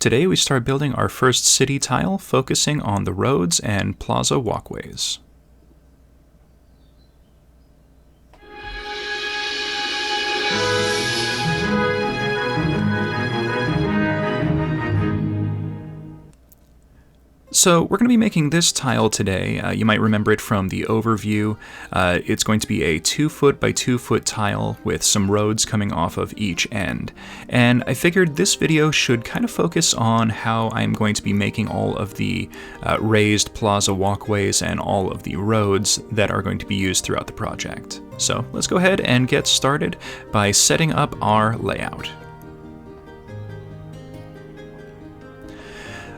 Today we start building our first city tile, focusing on the roads and plaza walkways. So we're going to be making this tile today. You might remember it from the overview. It's going to be a 2 foot by 2 foot tile with some roads coming off of each end. And I figured this video should kind of focus on how I'm going to be making all of the raised plaza walkways and all of the roads that are going to be used throughout the project. So let's go ahead and get started by setting up our layout.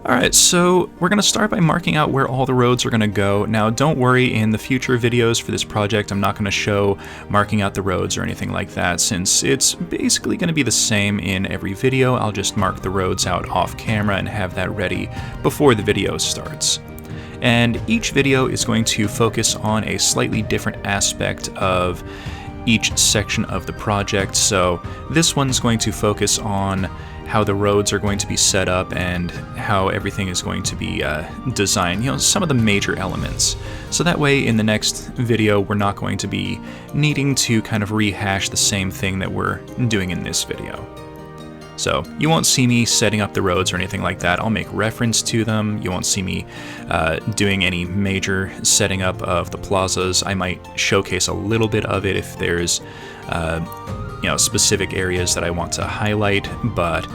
Alright, so we're going to start by marking out where all the roads are going to go. Now don't worry, in the future videos for this project I'm not going to show marking out the roads or anything like that, since it's basically going to be the same in every video. I'll just mark the roads out off camera and have that ready before the video starts. And each video is going to focus on a slightly different aspect of each section of the project. So this one's going to focus on how the roads are going to be set up and how everything is going to be designed, some of the major elements. So that way in the next video we're not going to be needing to kind of rehash the same thing that we're doing in this video. So you won't see me setting up the roads or anything like that. I'll make reference to them. You won't see me doing any major setting up of the plazas. I might showcase a little bit of it if there's specific areas that I want to highlight, but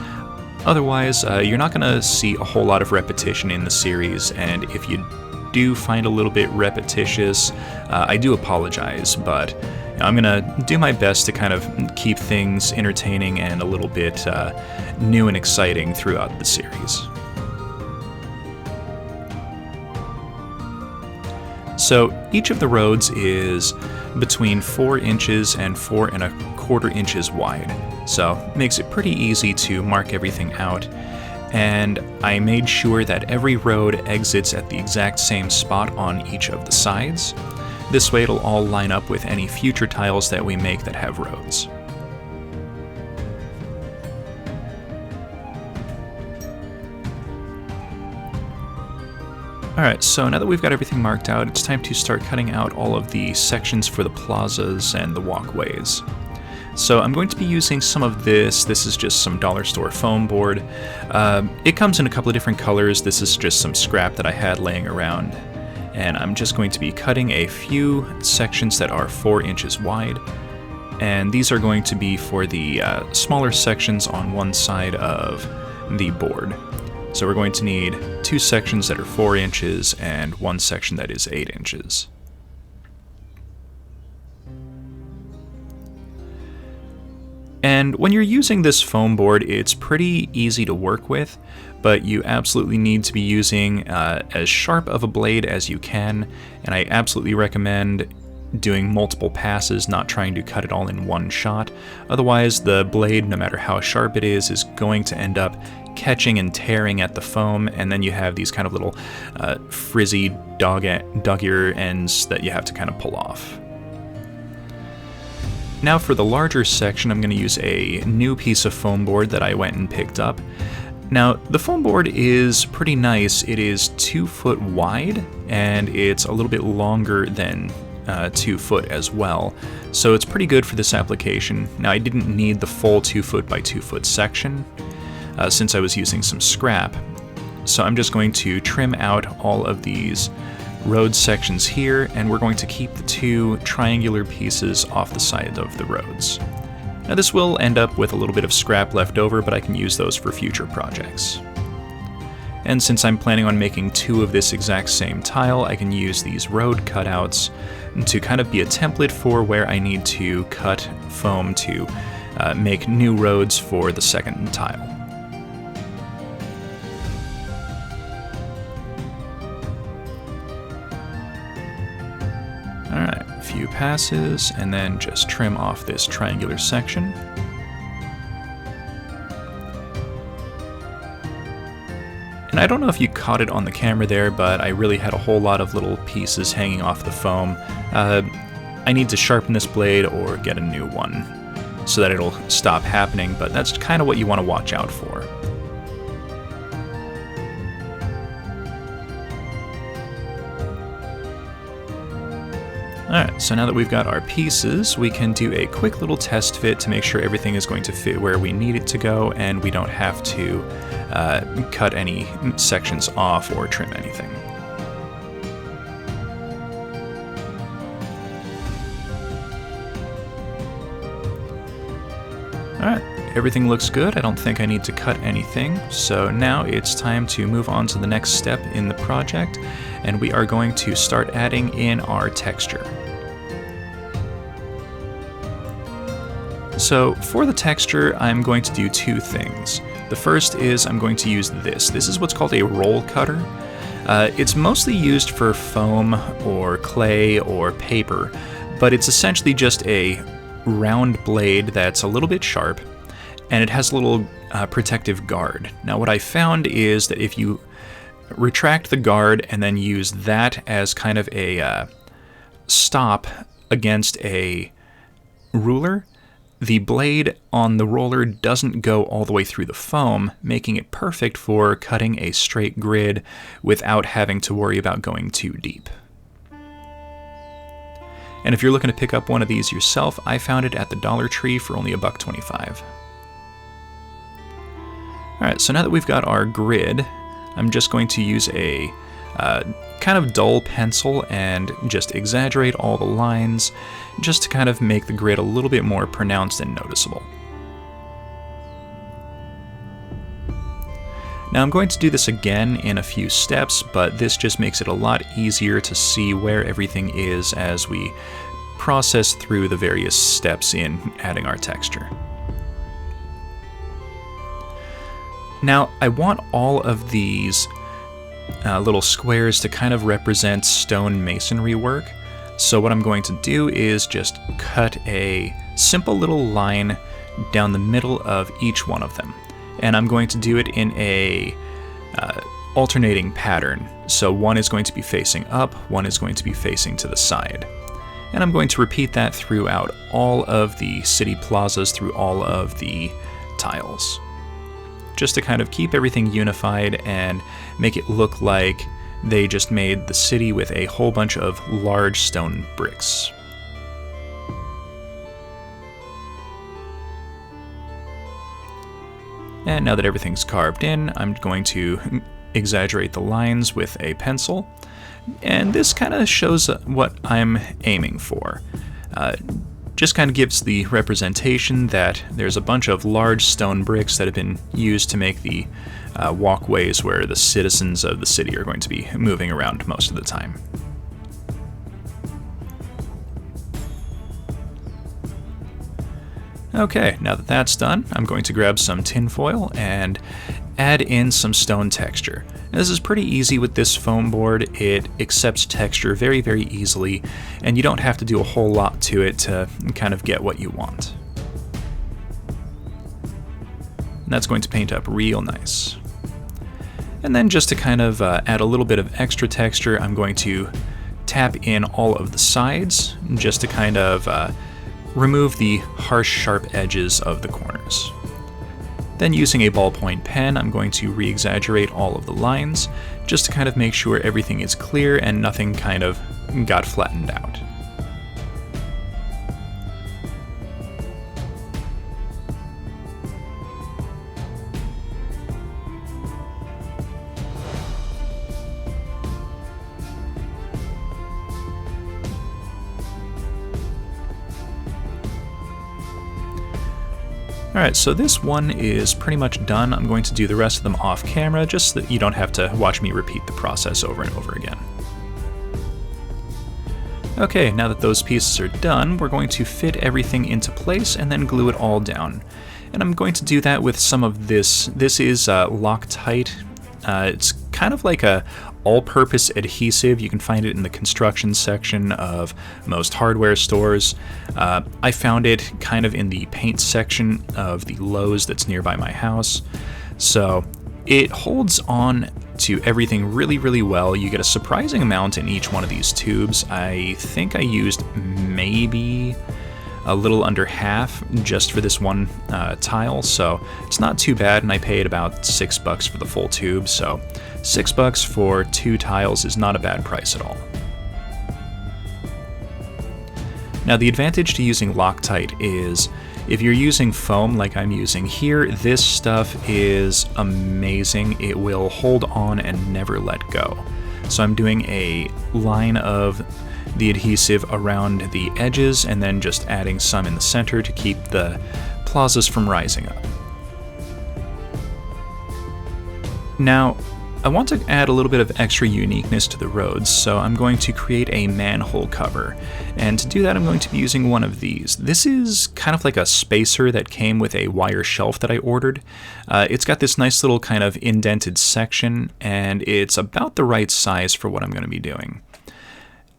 otherwise you're not going to see a whole lot of repetition in the series, and if you do find a little bit repetitious, I do apologize, but I'm going to do my best to kind of keep things entertaining and a little bit new and exciting throughout the series. So each of the roads is between 4 inches and 4 1/4 inches wide, so makes it pretty easy to mark everything out. And I made sure that every road exits at the exact same spot on each of the sides. This way it'll all line up with any future tiles that we make that have roads. Alright, so now that we've got everything marked out, it's time to start cutting out all of the sections for the plazas and the walkways. So I'm going to be using some of this. This is just some dollar store foam board. It comes in a couple of different colors. This is just some scrap that I had laying around. And I'm just going to be cutting a few sections that are 4 inches wide. And these are going to be for the smaller sections on one side of the board. So we're going to need 2 sections that are 4 inches and 1 section that is 8 inches. And when you're using this foam board, it's pretty easy to work with, but you absolutely need to be using as sharp of a blade as you can, and I absolutely recommend doing multiple passes, not trying to cut it all in one shot. Otherwise, the blade, no matter how sharp it is going to end up catching and tearing at the foam, and then you have these kind of little frizzy dog-ear ends that you have to kind of pull off. Now for the larger section, I'm going to use a new piece of foam board that I went and picked up. Now, the foam board is pretty nice. It is 2 foot wide, and it's a little bit longer than 2 foot as well. So it's pretty good for this application. Now, I didn't need the full 2 foot by 2 foot section since I was using some scrap. So I'm just going to trim out all of these road sections here, and we're going to keep the 2 triangular pieces off the side of the roads. Now this will end up with a little bit of scrap left over, but I can use those for future projects. And since I'm planning on making 2 of this exact same tile, I can use these road cutouts to kind of be a template for where I need to cut foam to make new roads for the second tile. Alright, a few passes, and then just trim off this triangular section. And I don't know if you caught it on the camera there, but I really had a whole lot of little pieces hanging off the foam. I need to sharpen this blade or get a new one so that it'll stop happening, but that's kind of what you want to watch out for. Alright, so now that we've got our pieces, we can do a quick little test fit to make sure everything is going to fit where we need it to go, and we don't have to cut any sections off or trim anything. Alright, everything looks good. I don't think I need to cut anything, so now it's time to move on to the next step in the project, and we are going to start adding in our texture. So for the texture, I'm going to do two things. The first is I'm going to use this. This is what's called a roll cutter. It's mostly used for foam or clay or paper, but it's essentially just a round blade that's a little bit sharp, and it has a little protective guard. Now what I found is that if you retract the guard and then use that as kind of a stop against a ruler, the blade on the roller doesn't go all the way through the foam, making it perfect for cutting a straight grid without having to worry about going too deep. And if you're looking to pick up one of these yourself, I found it at the Dollar Tree for only $1.25. Alright, so now that we've got our grid, I'm just going to use a kind of dull pencil and just exaggerate all the lines just to kind of make the grid a little bit more pronounced and noticeable. Now I'm going to do this again in a few steps, but this just makes it a lot easier to see where everything is as we process through the various steps in adding our texture. Now I want all of these little squares to kind of represent stone masonry work. So what I'm going to do is just cut a simple little line down the middle of each one of them. And I'm going to do it in a alternating pattern. So one is going to be facing up, one is going to be facing to the side. And I'm going to repeat that throughout all of the city plazas, through all of the tiles, just to kind of keep everything unified and make it look like they just made the city with a whole bunch of large stone bricks. And now that everything's carved in, I'm going to exaggerate the lines with a pencil. And this kind of shows what I'm aiming for. Just kind of gives the representation that there's a bunch of large stone bricks that have been used to make the walkways where the citizens of the city are going to be moving around most of the time. Okay, now that that's done, I'm going to grab some tinfoil and add in some stone texture. Now, this is pretty easy with this foam board. It accepts texture very, very easily, and you don't have to do a whole lot to it to kind of get what you want. And that's going to paint up real nice. And then just to kind of add a little bit of extra texture, I'm going to tap in all of the sides just to kind of remove the harsh, sharp edges of the corners. Then using a ballpoint pen, I'm going to re-exaggerate all of the lines, just to kind of make sure everything is clear and nothing kind of got flattened out. Alright, so this one is pretty much done. I'm going to do the rest of them off camera, just so that you don't have to watch me repeat the process over and over again. Okay, now that those pieces are done, we're going to fit everything into place and then glue it all down. And I'm going to do that with some of this. This is Loctite. It's kind of like a all-purpose adhesive. You can find it in the construction section of most hardware stores. I found it kind of in the paint section of the Lowe's that's nearby my house. So it holds on to everything really, really well. You get a surprising amount in each one of these tubes. I think I used maybe a little under half just for this one tile, so it's not too bad, and I paid about $6 for the full tube, so $6 for 2 tiles is not a bad price at all. Now the advantage to using Loctite is if you're using foam like I'm using here, this stuff is amazing. It will hold on and never let go. So I'm doing a line of the adhesive around the edges and then just adding some in the center to keep the plazas from rising up. Now, I want to add a little bit of extra uniqueness to the roads, so I'm going to create a manhole cover. And to do that, I'm going to be using one of these. This is kind of like a spacer that came with a wire shelf that I ordered. It's got this nice little kind of indented section, and it's about the right size for what I'm going to be doing.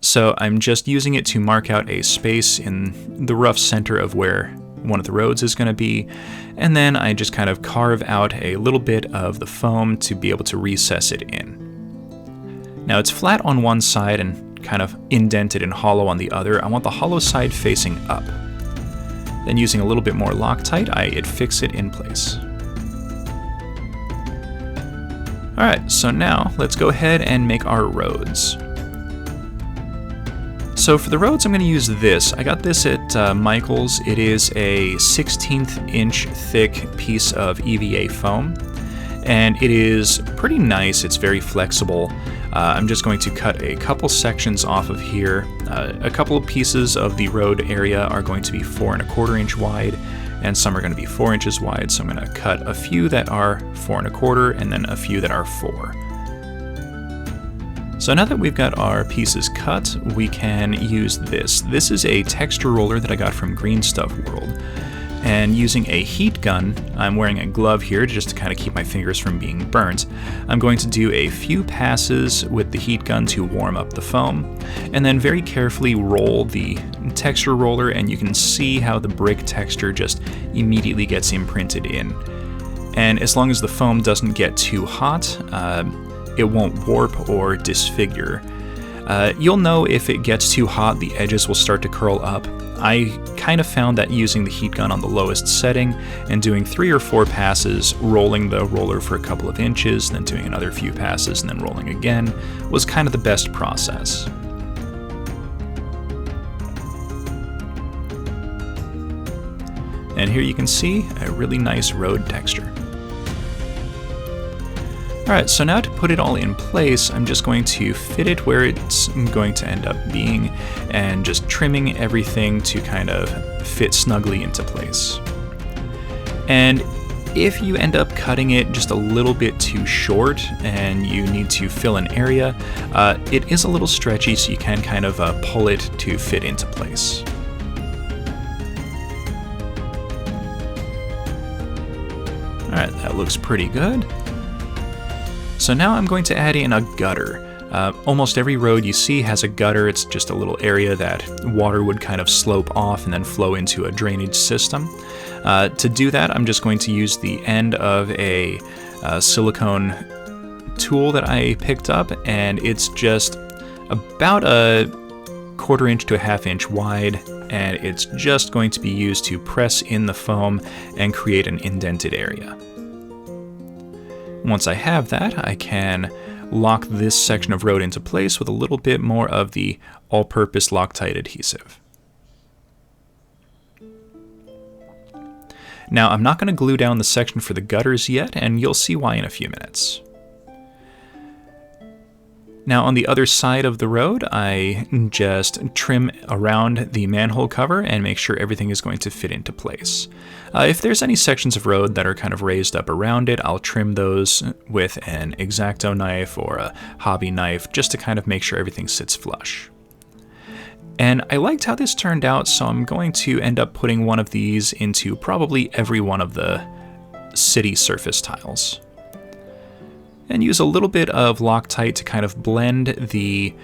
So I'm just using it to mark out a space in the rough center of where one of the roads is going to be, and then I just kind of carve out a little bit of the foam to be able to recess it in. Now it's flat on one side and kind of indented and hollow on the other. I want the hollow side facing up. Then using a little bit more Loctite, I fix it in place. Alright, so now let's go ahead and make our roads. So for the roads, I'm going to use this. I got this at Michael's. It is a 16th inch thick piece of EVA foam, and it is pretty nice. It's very flexible. I'm just going to cut a couple sections off of here. A couple of pieces of the road area are going to be 4 1/4 inch wide, and some are going to be 4 inches wide. So I'm going to cut a few that are 4 1/4 and then a few that are 4. So now that we've got our pieces cut, we can use this. This is a texture roller that I got from Green Stuff World. And using a heat gun, I'm wearing a glove here just to kind of keep my fingers from being burnt. I'm going to do a few passes with the heat gun to warm up the foam, and then very carefully roll the texture roller, and you can see how the brick texture just immediately gets imprinted in. And as long as the foam doesn't get too hot, it won't warp or disfigure. You'll know if it gets too hot, the edges will start to curl up. I kind of found that using the heat gun on the lowest setting and doing 3 or 4 passes, rolling the roller for a couple of inches, then doing another few passes and then rolling again, was kind of the best process. And here you can see a really nice road texture. Alright, so now to put it all in place, I'm just going to fit it where it's going to end up being and just trimming everything to kind of fit snugly into place. And if you end up cutting it just a little bit too short and you need to fill an area, it is a little stretchy, so you can kind of pull it to fit into place. Alright, that looks pretty good. So now I'm going to add in a gutter. Almost every road you see has a gutter. It's just a little area that water would kind of slope off and then flow into a drainage system. To do that, I'm just going to use the end of a silicone tool that I picked up, and it's just about a 1/4 inch to a 1/2 inch wide, and it's just going to be used to press in the foam and create an indented area. Once I have that, I can lock this section of road into place with a little bit more of the all-purpose Loctite adhesive. Now, I'm not going to glue down the section for the gutters yet, and you'll see why in a few minutes. Now, on the other side of the road, I just trim around the manhole cover and make sure everything is going to fit into place. If there's any sections of road that are kind of raised up around it, I'll trim those with an X-Acto knife or a hobby knife just to kind of make sure everything sits flush. And I liked how this turned out, so I'm going to end up putting one of these into probably every one of the city surface tiles. And use a little bit of Loctite to kind of blend the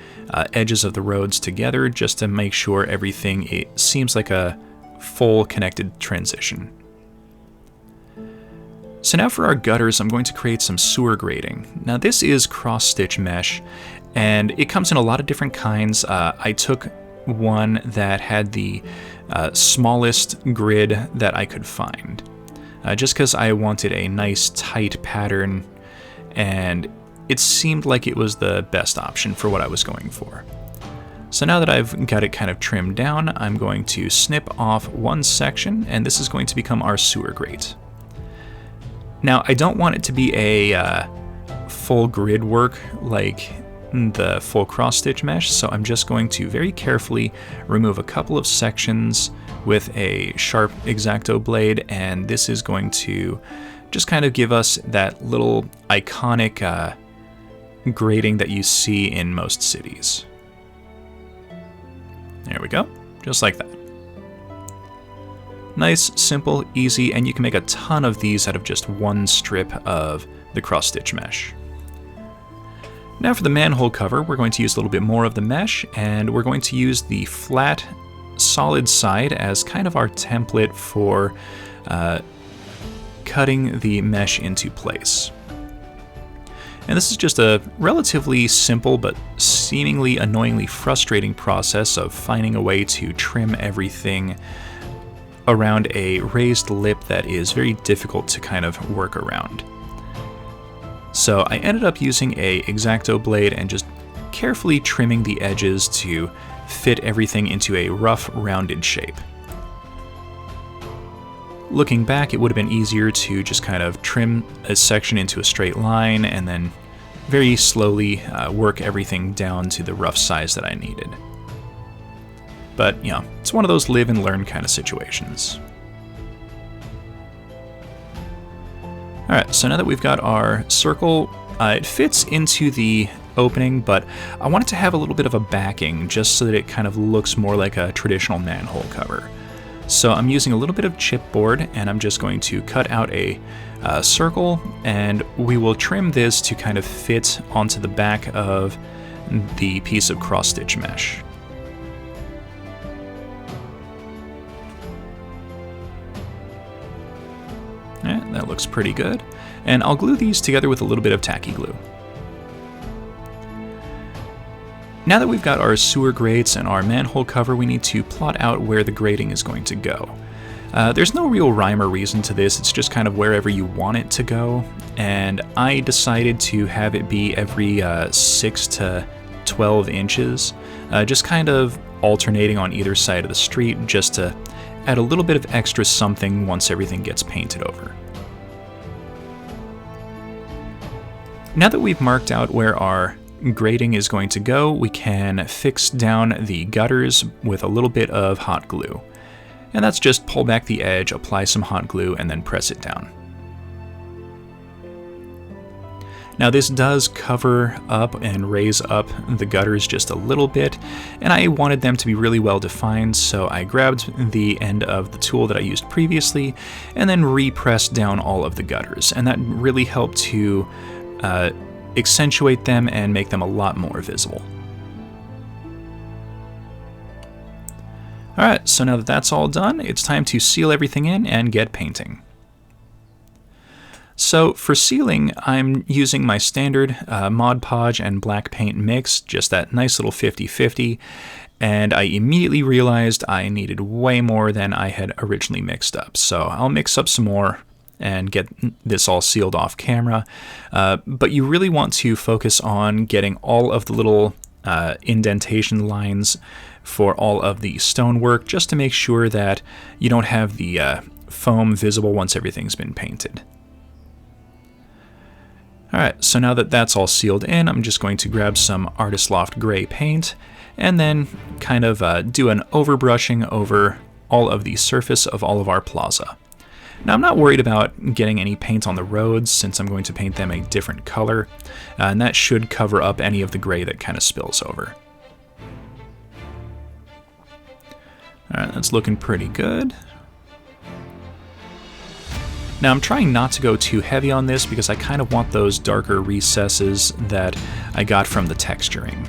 edges of the roads together just to make sure everything it seems like a full connected transition. So now for our gutters, I'm going to create some sewer grading. Now this is cross-stitch mesh, and it comes in a lot of different kinds. I took one that had the smallest grid that I could find, just because I wanted a nice tight pattern, and it seemed like it was the best option for what I was going for. So now that I've got it kind of trimmed down, I'm going to snip off one section, and this is going to become our sewer grate. Now, I don't want it to be a full grid work like the full cross-stitch mesh, so I'm just going to very carefully remove a couple of sections with a sharp X-Acto blade, and this is going to just kind of give us that little iconic grading that you see in most cities. There we go, just like that. Nice, simple, easy, and you can make a ton of these out of just one strip of the cross-stitch mesh. Now for the manhole cover, we're going to use a little bit more of the mesh, and we're going to use the flat, solid side as kind of our template for cutting the mesh into place. And this is just a relatively simple but seemingly annoyingly frustrating process of finding a way to trim everything around a raised lip that is very difficult to kind of work around. So I ended up using a X-Acto blade and just carefully trimming the edges to fit everything into a rough, rounded shape. Looking back, it would have been easier to just kind of trim a section into a straight line and then very slowly work everything down to the rough size that I needed. But, you know, it's one of those live and learn kind of situations. Alright, so now that we've got our circle, it fits into the opening, but I want it to have a little bit of a backing just so that it kind of looks more like a traditional manhole cover. So I'm using a little bit of chipboard, and I'm just going to cut out a circle, and we will trim this to kind of fit onto the back of the piece of cross-stitch mesh. Yeah, that looks pretty good. And I'll glue these together with a little bit of tacky glue. Now that we've got our sewer grates and our manhole cover, we need to plot out where the grating is going to go. There's no real rhyme or reason to this, it's just kind of wherever you want it to go, and I decided to have it be every 6 to 12 inches, just kind of alternating on either side of the street just to add a little bit of extra something once everything gets painted over. Now that we've marked out where our grating is going to go, we can fix down the gutters with a little bit of hot glue. And that's just pull back the edge, apply some hot glue, and then press it down. Now this does cover up and raise up the gutters just a little bit, and I wanted them to be really well defined, so I grabbed the end of the tool that I used previously and then repressed down all of the gutters, and that really helped to accentuate them and make them a lot more visible. Alright, so now that that's all done, it's time to seal everything in and get painting. So for sealing, I'm using my standard Mod Podge and black paint mix, just that nice little 50-50, and I immediately realized I needed way more than I had originally mixed up. So I'll mix up some more and get this all sealed off camera, but you really want to focus on getting all of the little indentation lines for all of the stonework, just to make sure that you don't have the foam visible once everything's been painted. Alright, so now that that's all sealed in, I'm just going to grab some Artist Loft gray paint and then kind of do an overbrushing over all of the surface of all of our plaza. Now I'm not worried about getting any paint on the roads since I'm going to paint them a different color, and that should cover up any of the gray that kind of spills over. Alright, that's looking pretty good. Now I'm trying not to go too heavy on this because I kind of want those darker recesses that I got from the texturing.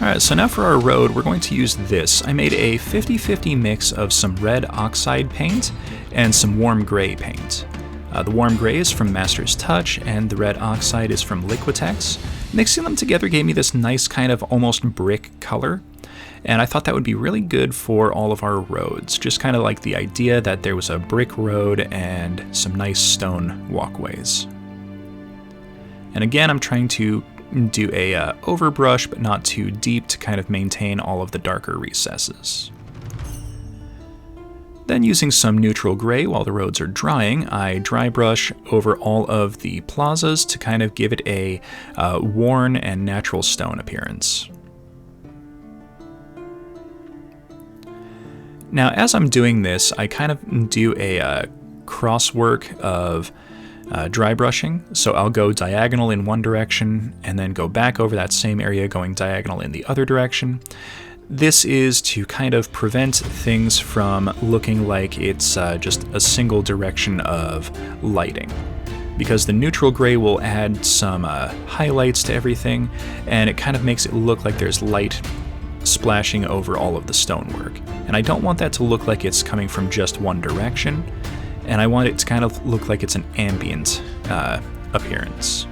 Alright, so now for our road, we're going to use this. I made a 50-50 mix of some red oxide paint and some warm gray paint. The warm gray is from Master's Touch and the red oxide is from Liquitex. Mixing them together gave me this nice kind of almost brick color, and I thought that would be really good for all of our roads. Just kind of like the idea that there was a brick road and some nice stone walkways. And again, I'm trying to do a overbrush, but not too deep, to kind of maintain all of the darker recesses. Then, using some neutral gray while the roads are drying, I dry brush over all of the plazas to kind of give it a worn and natural stone appearance. Now, as I'm doing this, I kind of do a crosswork of dry brushing. So I'll go diagonal in one direction and then go back over that same area going diagonal in the other direction. This is to kind of prevent things from looking like it's just a single direction of lighting, because the neutral gray will add some highlights to everything, and it kind of makes it look like there's light splashing over all of the stonework. And I don't want that to look like it's coming from just one direction, and I want it to kind of look like it's an ambient appearance.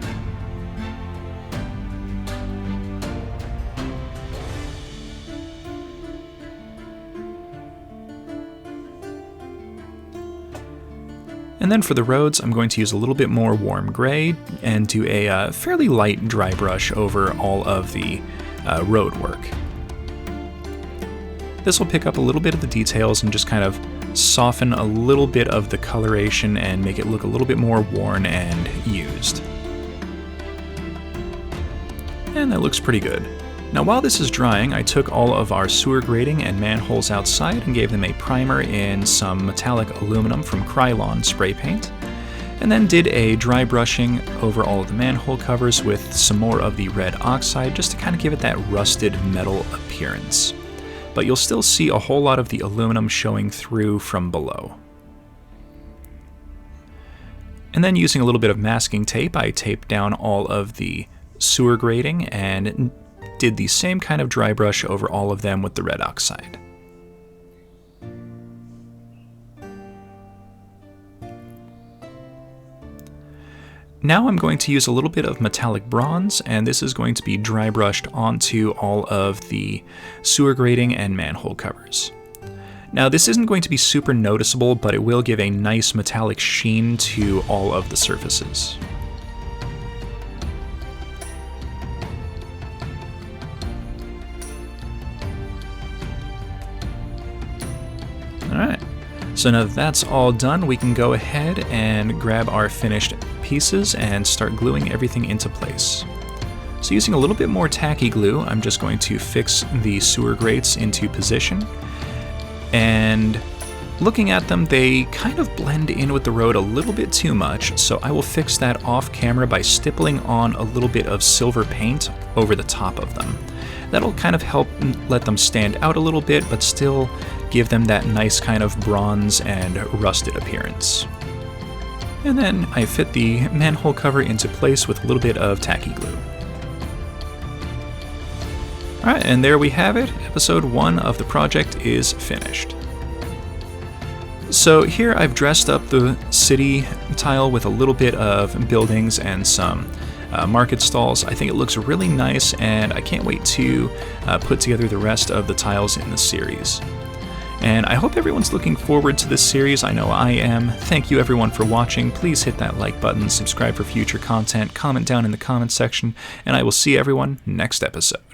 And then for the roads, I'm going to use a little bit more warm gray and do a fairly light dry brush over all of the road work. This will pick up a little bit of the details and just kind of soften a little bit of the coloration and make it look a little bit more worn and used. And that looks pretty good. Now, while this is drying, I took all of our sewer grating and manholes outside and gave them a primer in some metallic aluminum from Krylon spray paint, and then did a dry brushing over all of the manhole covers with some more of the red oxide just to kind of give it that rusted metal appearance. But you'll still see a whole lot of the aluminum showing through from below. And then, using a little bit of masking tape, I taped down all of the sewer grating and did the same kind of dry brush over all of them with the red oxide. Now I'm going to use a little bit of metallic bronze, and this is going to be dry brushed onto all of the sewer grating and manhole covers. Now, this isn't going to be super noticeable, but it will give a nice metallic sheen to all of the surfaces. Alright, so now that that's all done, we can go ahead and grab our finished pieces and start gluing everything into place. So, using a little bit more tacky glue, I'm just going to fix the sewer grates into position. And looking at them, they kind of blend in with the road a little bit too much, so I will fix that off camera by stippling on a little bit of silver paint over the top of them. That'll kind of help let them stand out a little bit, but still give them that nice kind of bronze and rusted appearance. And then I fit the manhole cover into place with a little bit of tacky glue. Alright, and there we have it. Episode 1 of the project is finished. So here I've dressed up the city tile with a little bit of buildings and some market stalls. I think it looks really nice, and I can't wait to put together the rest of the tiles in the series. And I hope everyone's looking forward to this series. I know I am. Thank you everyone for watching. Please hit that like button, subscribe for future content, comment down in the comments section, and I will see everyone next episode.